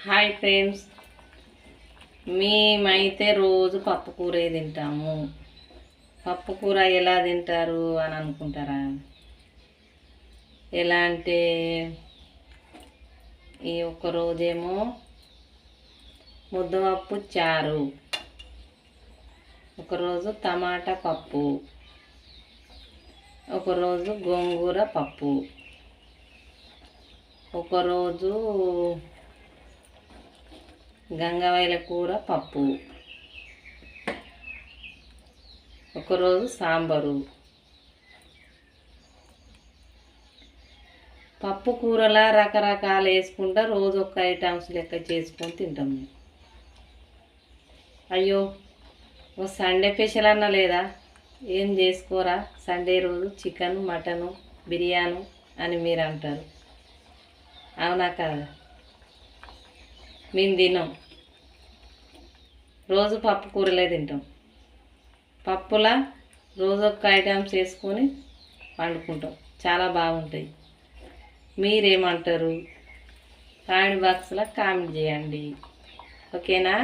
Hi friends, మేమైతే రోజు పప్పు కూరే తింటాము. పప్పు కూర ఎలా తింటారు అని అనుకుంటారా? ఎలా అంటే ఈ ఒక్క రోజేమో ముద్దపప్పు చారు, ఒకరోజు టమాటా పప్పు, ఒకరోజు గోంగూర పప్పు, ఒకరోజు గంగవాయల కూర పప్పు, ఒకరోజు సాంబారు. పప్పు కూరలా రకరకాలు వేసుకుంటా రోజు ఒక్క ఐటమ్స్ లెక్క చేసుకొని తింటాం. అయ్యో, ఓ సండే స్పెషల్ అన్న లేదా? ఏం చేసుకోరా సండే రోజు? చికెన్, మటను, బిర్యానీ అని మీరు అంటారు, అవునా కదా? మేము తినాం, రోజు పప్పు కూరలే తింటాం. పప్పులా రోజు ఒక్క ఐటమ్స్ వేసుకొని వండుకుంటాం, చాలా బాగుంటాయి. మీరేమంటారు? కామెంట్ బాక్స్లో కామెంట్ చేయండి, ఓకేనా?